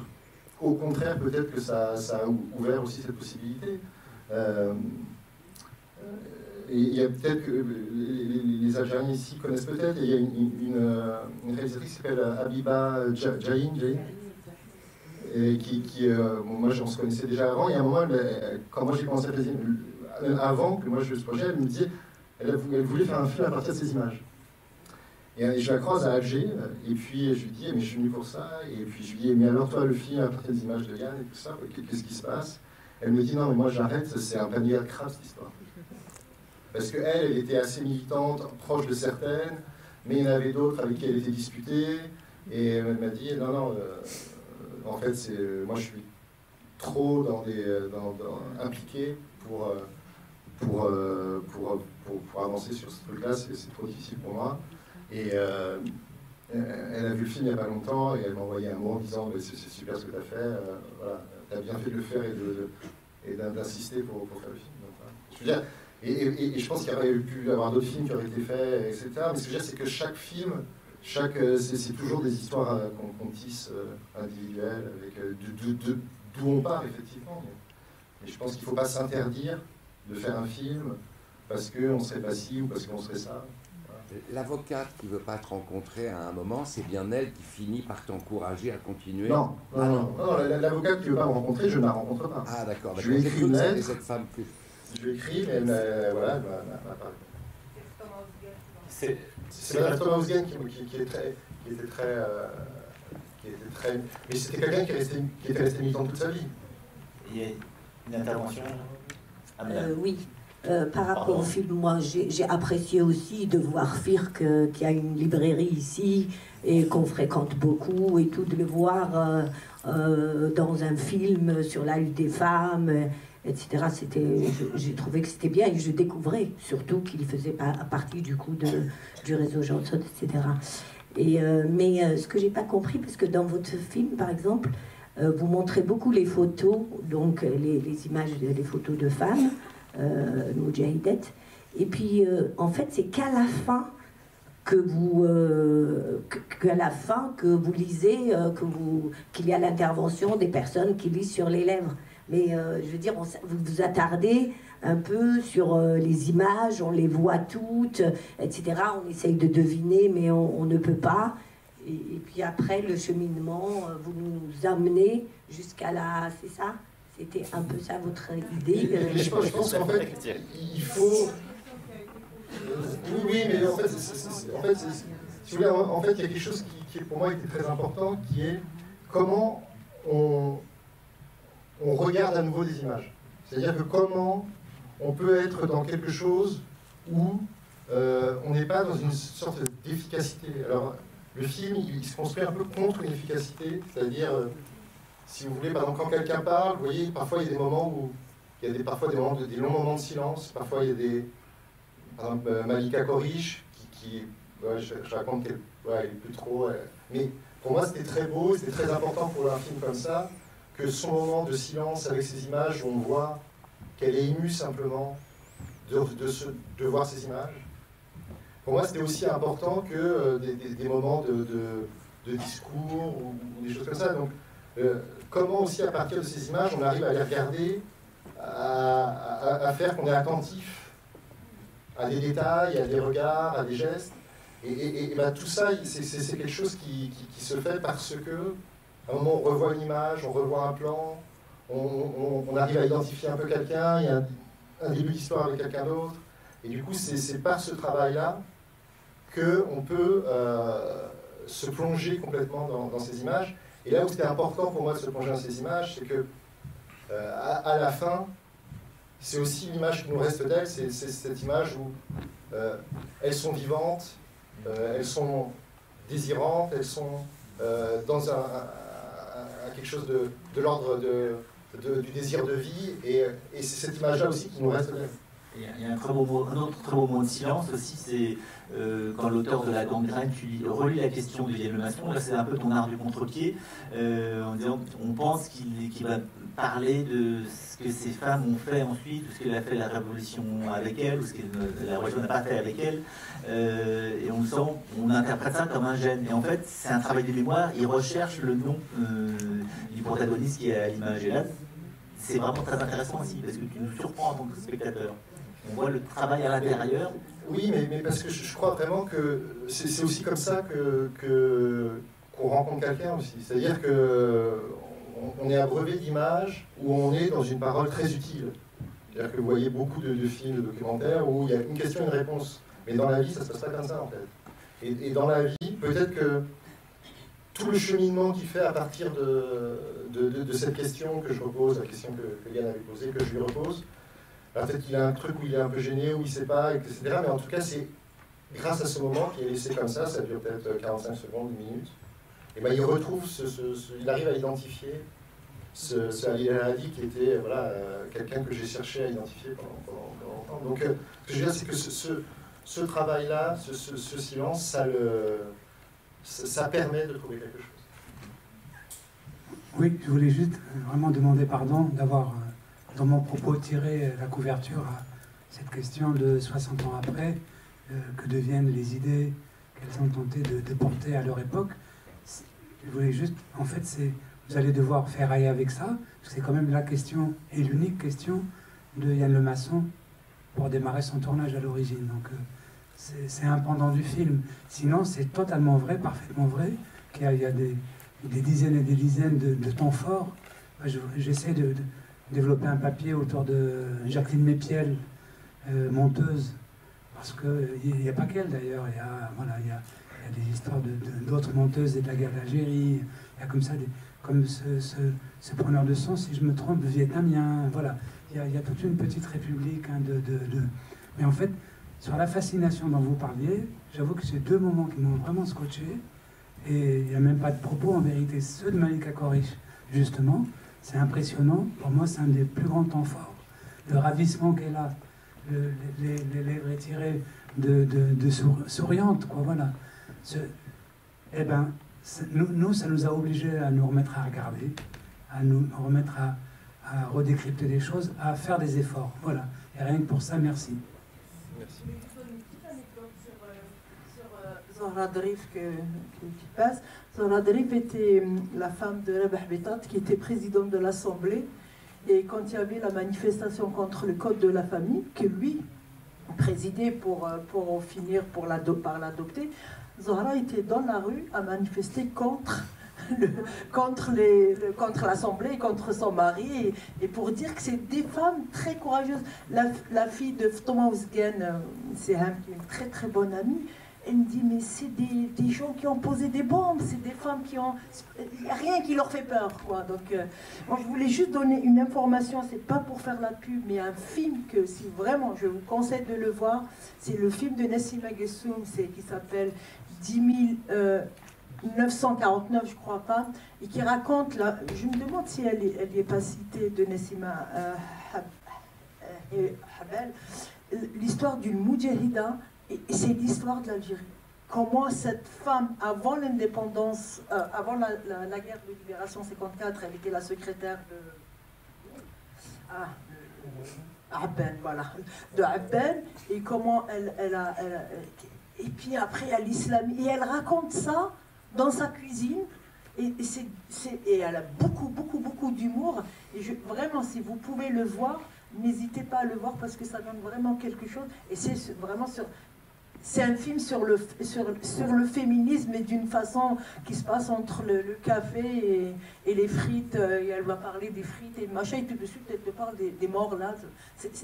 au contraire, peut-être que ça a ouvert aussi cette possibilité. Et il y a peut-être que les Algériens ici connaissent peut-être, il y a une réalisatrice qui s'appelle Habiba Jahin, et moi on se connaissait déjà avant, et à un moment, quand moi j'ai commencé à faire avant que moi je fasse ce projet, elle me disait, elle voulait faire un film à partir de ces images. Et je la croise à Alger, et puis je lui dis, mais je suis venu pour ça, et puis je lui dis, mais alors toi le film à partir des images de Yann et tout ça, qu'est-ce qui se passe? Elle me dit, non mais moi j'arrête, c'est un panier à crabe cette histoire. Parce qu'elle était assez militante, proche de certaines, mais il y en avait d'autres avec qui elle était disputée. Et elle m'a dit, non, en fait, moi je suis trop impliqué pour avancer sur ce truc-là, c'est trop difficile pour moi. Et elle a vu le film il n'y a pas longtemps, et elle m'a envoyé un mot en disant, c'est super ce que tu as fait, voilà, tu as bien fait de le faire et d'insister pour faire le film. Donc, voilà. Je veux dire, et je pense qu'il y aurait pu y avoir d'autres films qui auraient été faits, etc. Mais ce que je veux dire, c'est que chaque film, c'est toujours des histoires qu'on tisse individuelles, avec d'où on part, effectivement. Et je pense qu'il ne faut pas s'interdire de faire un film parce qu'on ne serait pas ci ou parce qu'on serait ça. Voilà. L'avocate qui ne veut pas te rencontrer à un moment, c'est bien elle qui finit par t'encourager à continuer? Non, l'avocate qui ne veut pas me rencontrer, je ne la rencontre pas. Ah d'accord, je lui ai écrit une lettre. Cette femme que... Je lui ai écrit, mais elle m'a parlé. C'est Mme Thomas Ouzgen qui était très... Mais c'était quelqu'un qui était resté militant toute sa vie. Il y a une intervention oui. Par rapport au film, moi j'ai apprécié aussi de voir Firk qu'il y a une librairie ici et qu'on fréquente beaucoup et tout, de le voir dans un film sur la lutte des femmes, etc. J'ai trouvé que c'était bien et je découvrais surtout qu'il faisait partie du coup du réseau Johnson, etc. Mais ce que j'ai pas compris, parce que dans votre film, par exemple, vous montrez beaucoup les photos, donc les images, les photos de femmes, Moudjahidet. Et puis, en fait, c'est qu'à la fin que vous lisez, qu'il y a l'intervention des personnes qui lisent sur les lèvres. Mais je veux dire, vous vous attardez un peu sur les images, on les voit toutes, etc. On essaye de deviner, mais on ne peut pas. Et puis après, le cheminement, vous nous amenez jusqu'à la... C'est ça? C'était un peu ça votre idée? Je pense qu'en fait, il faut... Oui, mais en fait, si vous voulez, en fait, il y a quelque chose qui pour moi était très important, qui est comment on regarde à nouveau des images. C'est-à-dire que comment on peut être dans quelque chose où on n'est pas dans une sorte d'efficacité. Alors, le film, il se construit un peu contre une efficacité, c'est-à-dire, si vous voulez, par exemple, quand quelqu'un parle, vous voyez, parfois il y a des moments où il y a parfois des longs moments de silence, parfois il y a des... Par exemple, Malika Korish, je raconte qu'elle n'est plus trop... mais pour moi, c'était très beau, c'était très important pour un film comme ça, que son moment de silence avec ces images, où on voit qu'elle est émue simplement de voir ces images. Pour moi, c'était aussi important que des moments de discours ou des choses comme ça. Donc, comment aussi, à partir de ces images, on arrive à les regarder, à faire qu'on est attentif à des détails, à des regards, à des gestes. Et ben, tout ça, c'est quelque chose qui se fait parce que, à un moment, on revoit une image, on revoit un plan, on arrive à identifier un peu quelqu'un, il y a un début d'histoire avec quelqu'un d'autre. Et du coup, c'est par ce travail-là qu'on peut se plonger complètement dans ces images. Et là où c'était important pour moi de se plonger dans ces images, c'est que à la fin, c'est aussi l'image qui nous reste d'elles, c'est cette image où elles sont vivantes, elles sont désirantes, elles sont dans quelque chose de l'ordre du désir de vie, et c'est cette image-là aussi qui nous reste d'elles. Il y a un autre très beau moment de silence aussi, c'est quand l'auteur de La Gangrène, tu relis la question de Yann Lemasson, là c'est un peu ton art du contre-pied, en disant, on pense qu'il va parler de ce que ces femmes ont fait ensuite, ou ce qu'elle a fait la révolution avec elle, ou ce que la révolution n'a pas fait avec elle, et on interprète ça comme un gène. Et en fait, c'est un travail de mémoire, il recherche le nom du protagoniste qui est à l'image. Et là, c'est vraiment très intéressant aussi, parce que tu nous surprends en tant que spectateur. On voit le travail à l'intérieur. Oui, mais parce que je crois vraiment que c'est aussi comme ça qu'on rencontre quelqu'un aussi. C'est-à-dire qu'on est abreuvé d'images où on est dans une parole très utile. C'est-à-dire que vous voyez beaucoup de films, de documentaires où il y a une question et une réponse. Mais dans la vie, ça ne se passe pas comme ça, en fait. Et dans la vie, peut-être que tout le cheminement qu'il fait à partir de cette question que je repose, la question que Yann avait posée, que je lui repose, peut-être qu'il a un truc où il est un peu gêné, où il ne sait pas, etc. Mais en tout cas, c'est grâce à ce moment qui est laissé comme ça dure peut-être 45 secondes, 1 minute, et ben il retrouve, il arrive à identifier ce Ali El-Hadi qui était quelqu'un que j'ai cherché à identifier pendant longtemps. Donc, ce que je veux dire, c'est que ce travail-là, ce silence, ça permet de trouver quelque chose. Oui, je voulais juste vraiment demander pardon d'avoir, dans mon propos, tiré la couverture à cette question de 60 ans après, que deviennent les idées qu'elles ont tenté de porter à leur époque. Je voulais juste, en fait, vous allez devoir ferrailler avec ça, parce que c'est quand même la question, et l'unique question de Yann Lemasson pour démarrer son tournage à l'origine. Donc, c'est un pendant du film. Sinon, c'est totalement vrai, parfaitement vrai, qu'il y a des dizaines et des dizaines de temps forts. J'essaie de développer un papier autour de Jacqueline Mépiel, monteuse, parce qu'il n'y a pas qu'elle d'ailleurs, il y a des histoires d'autres monteuses et de la guerre d'Algérie, il y a comme ça, comme ce preneur de son, si je me trompe, vietnamien, voilà. Il y a toute une petite république mais en fait, sur la fascination dont vous parliez, j'avoue que c'est 2 moments qui m'ont vraiment scotché, et il n'y a même pas de propos en vérité. Ceux de Malika Korish, justement, c'est impressionnant. Pour moi, c'est un des plus grands temps forts. Le ravissement qu'elle a, les lèvres étirées souriantes, quoi, voilà. Eh ben, nous, ça nous a obligés à nous remettre à regarder, à nous remettre à redécrypter des choses, à faire des efforts. Voilà. Et rien que pour ça, merci. Merci. Zahra Drif qui passe. Zahra Drif était la femme de Rabah Bitat, qui était présidente de l'Assemblée. Et quand il y avait la manifestation contre le code de la famille, que lui présidait pour finir par l'adopter, Zahra était dans la rue à manifester contre l'Assemblée, contre son mari, et pour dire que c'est des femmes très courageuses. La fille de Thomas Ouzgen, c'est une très très bonne amie, elle me dit, mais c'est des gens qui ont posé des bombes, c'est des femmes qui ont... Il n'y a rien qui leur fait peur, quoi. Donc, moi, je voulais juste donner une information, c'est pas pour faire la pub, mais un film que, si vraiment, je vous conseille de le voir, c'est le film de Nassima Gessoum, qui s'appelle 10 949, je crois pas, et qui raconte, je me demande si elle n'y est pas citée, de Nassima Habel, l'histoire d'une moudjahida. Et c'est l'histoire de l'Algérie. Comment cette femme, avant l'indépendance, avant la guerre de libération 54, elle était la secrétaire de Abben, voilà, de Abben, et comment et puis après elle l'islam, et elle raconte ça dans sa cuisine, et elle a beaucoup d'humour, et vraiment, si vous pouvez le voir, n'hésitez pas à le voir parce que ça donne vraiment quelque chose, et c'est vraiment c'est un film sur le féminisme, et d'une façon qui se passe entre le café et les frites. Et elle va parler des frites et machin, et tout de suite elle te parle des morts là.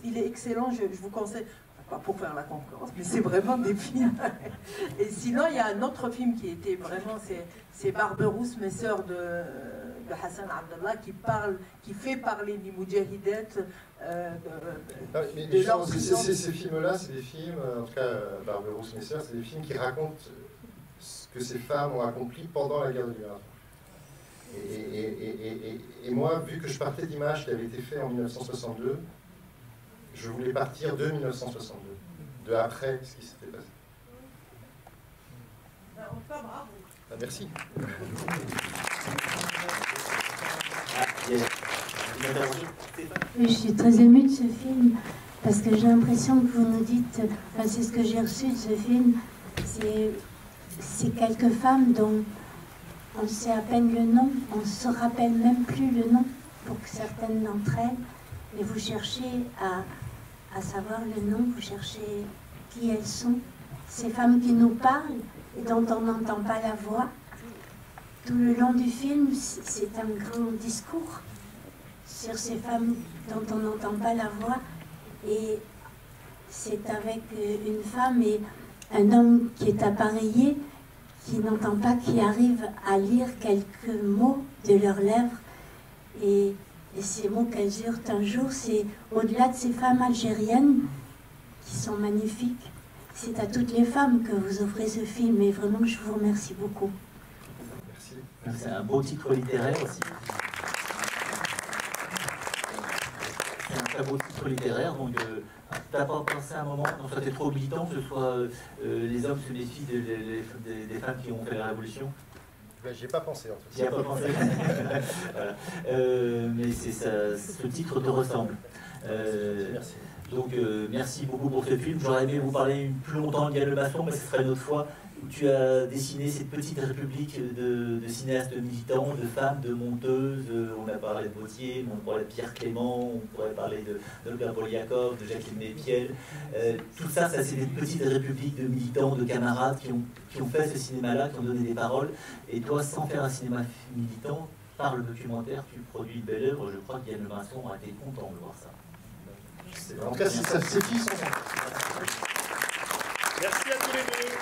Il est excellent, je vous conseille, pas pour faire la concurrence, mais c'est vraiment des films. Et sinon, il y a un autre film qui était vraiment, c'est Barberousse, mes sœurs de Hassan Abdallah, qui fait parler des moudjahidettes. Ces films-là, c'est des films, en tout cas Barberousse, mes sœurs, c'est des films qui racontent ce que ces femmes ont accompli pendant la guerre de libération. Et moi, vu que je partais d'images qui avaient été faites en 1962, je voulais partir de 1962, de après ce qui s'était passé. Merci. Je suis très émue de ce film parce que j'ai l'impression que vous nous dites, enfin, c'est ce que j'ai reçu de ce film, c'est quelques femmes dont on sait à peine le nom, on ne se rappelle même plus le nom pour certaines d'entre elles, et vous cherchez à savoir le nom, vous cherchez qui elles sont, ces femmes qui nous parlent et dont on n'entend pas la voix. Tout le long du film, c'est un grand discours sur ces femmes dont on n'entend pas la voix, et c'est avec une femme et un homme qui est appareillé, qui n'entend pas, qui arrive à lire quelques mots de leurs lèvres, et ces mots qu'elles eurent un jour, c'est au-delà de ces femmes algériennes qui sont magnifiques, c'est à toutes les femmes que vous offrez ce film, et vraiment je vous remercie beaucoup. Merci. C'est un beau titre littéraire aussi. C'est un très beau titre littéraire, donc t'as pas pensé à un moment, non, ça t'est trop militant que ce soit les hommes se méfient des femmes qui ont fait la révolution? Ben, j'y ai pas pensé en fait. J'y ai pas pensé. Voilà. Mais c'est ça, ce titre te ressemble. Merci. Donc merci beaucoup pour ce film. J'aurais aimé vous parler plus longtemps de Yann Le Masson, mais ce sera une autre fois. Où tu as dessiné cette petite république de cinéastes militants, de femmes, de monteuses. On a parlé de Bautier, on pourrait de Pierre Clément, on pourrait parler d'Olga Poliakov, de Jacqueline Mépiel. Tout ça, c'est des petites républiques de militants, de camarades qui ont fait ce cinéma-là, qui ont donné des paroles. Et toi, sans faire un cinéma militant, par le documentaire, tu produis une belle œuvre. Je crois que Yann Le Masson a été content de voir ça. En tout cas, c'est qui sont Merci à tous les deux.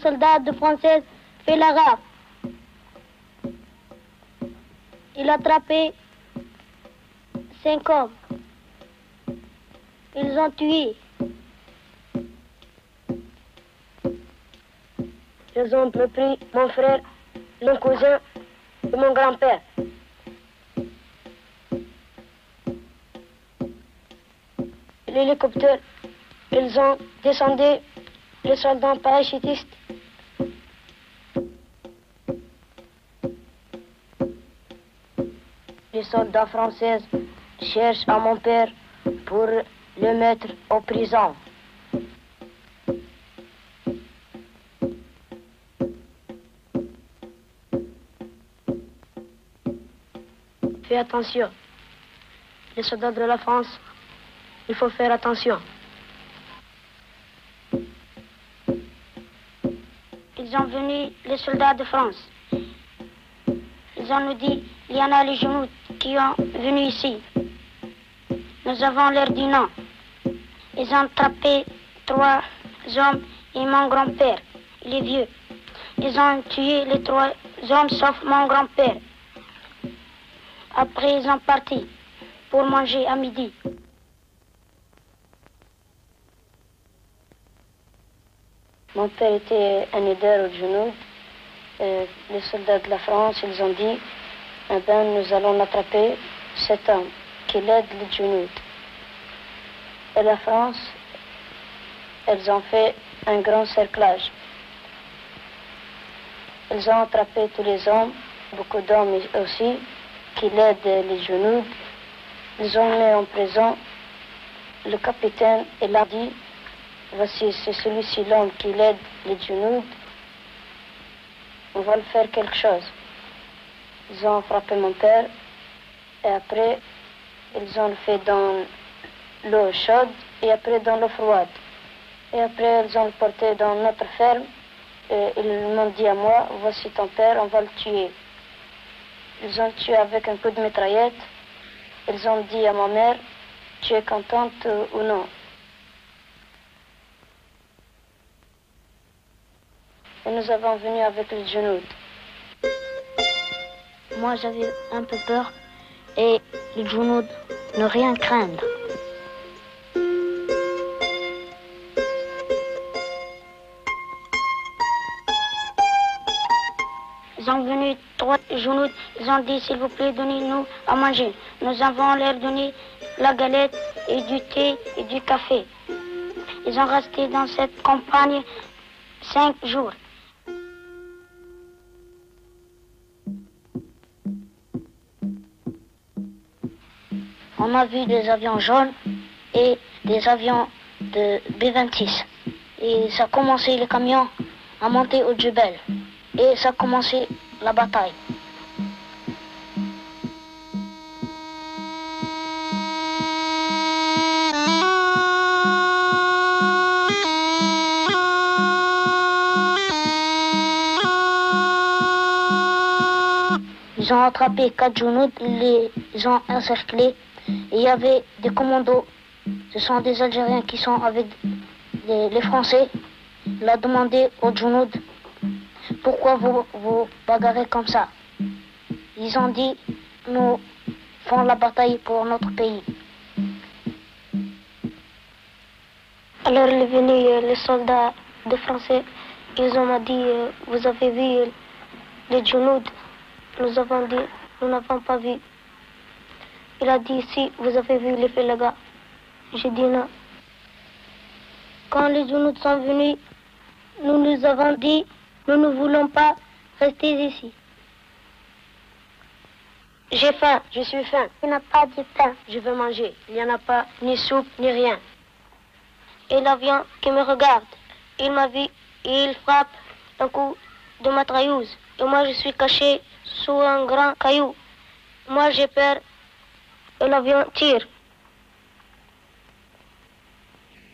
soldat de Français fait la rafle. Il a attrapé 5 hommes. Ils ont tué. Ils ont pris mon frère, mon cousin et mon grand-père. L'hélicoptère, ils ont descendu les soldats parachutistes. Les soldats français cherchent à mon père pour le mettre en prison. Fais attention. Les soldats de la France, il faut faire attention. Ils sont venus, les soldats de France. Ils ont nous dit, il y en a les genoux qui ont venu ici. Nous avons leur dit non. Ils ont attrapé 3 hommes et mon grand-père, il est vieux. Ils ont tué les 3 hommes sauf mon grand-père. Après, ils sont partis pour manger à midi. Mon père était un aideur au genou. Les soldats de la France, ils ont dit, eh ben, nous allons attraper cet homme qui l'aide les genoux. Et la France, elles ont fait un grand cerclage. Ils ont attrapé tous les hommes, beaucoup d'hommes aussi, qui l'aident les genoux. Ils ont mis en prison le capitaine et l'a dit, voici, c'est celui-ci l'homme qui l'aide les genoux. On va le faire quelque chose. Ils ont frappé mon père et après, ils ont le fait dans l'eau chaude et après dans l'eau froide. Et après, ils ont le porté dans notre ferme et ils m'ont dit à moi, voici ton père, on va le tuer. Ils ont tué avec un coup de mitraillette. Ils ont dit à ma mère, tu es contente ou non? Et nous avons venu avec les genoux. Moi, j'avais un peu peur et les genoux ne rien craindre. Ils ont venu 3 genoux, ils ont dit s'il vous plaît donnez-nous à manger. Nous avons leur donné la galette et du thé et du café. Ils ont resté dans cette campagne 5 jours. On a vu des avions jaunes et des avions de B-26. Et ça a commencé les camions à monter au Djebel. Et ça a commencé la bataille. Ils ont attrapé 4 genoux, les ont encerclés. Et il y avait des commandos. Ce sont des Algériens qui sont avec les Français. Il a demandé aux genoux, pourquoi vous bagarrez comme ça? Ils ont dit, nous faisons la bataille pour notre pays. Alors il est venu les soldats de Français. Ils ont dit, vous avez vu les genoux? Nous avons dit, nous n'avons pas vu. Il a dit, si vous avez vu les Félagas. J'ai dit non. Quand les genoux sont venus, nous nous avons dit, nous ne voulons pas rester ici. J'ai faim, je suis faim. Il n'y a pas de pain, je veux manger. Il n'y en a pas ni soupe, ni rien. Et l'avion qui me regarde, il m'a vu et il frappe un coup de mitrailleuse. Et moi je suis caché sous un grand caillou. Moi j'ai peur et l'avion tire.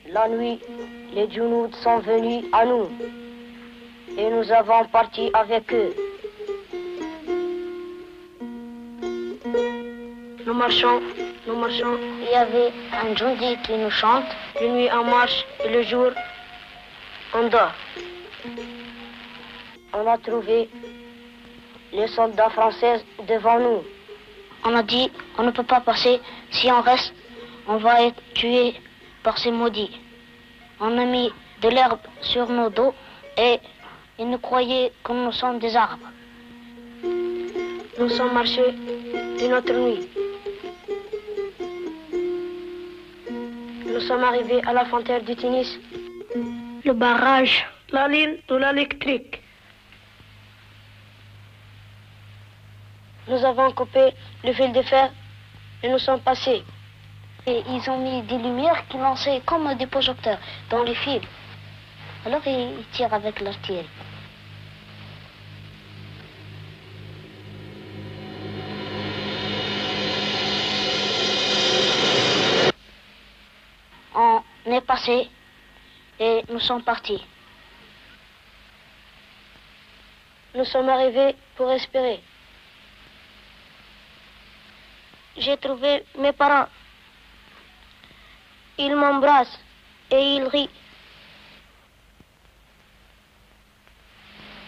La nuit, les Djounouds sont venus à nous et nous avons parti avec eux. Nous marchons. Il y avait un Djoundi qui nous chante. La nuit on marche et le jour on dort. on a trouvé les soldats français devant nous. On a dit, on ne peut pas passer. Si on reste, on va être tué par ces maudits. On a mis de l'herbe sur nos dos et ils nous croyaient que nous sommes des arbres. Nous sommes marchés une autre nuit. Nous sommes arrivés à la frontière du Tunis. Le barrage, la ligne de l'électrique. Nous avons coupé le fil de fer et nous sommes passés. Et ils ont mis des lumières qui lançaient comme des projecteurs dans les fils. Alors ils tirent avec l'artillerie. On est passé et nous sommes partis. Nous sommes arrivés pour respirer. J'ai trouvé mes parents. Ils m'embrassent et ils rient.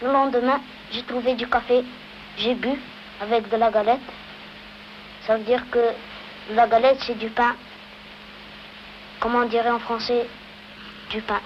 Le lendemain, j'ai trouvé du café. J'ai bu avec de la galette. Ça veut dire que la galette, c'est du pain. Comment on dirait en français? Du pain.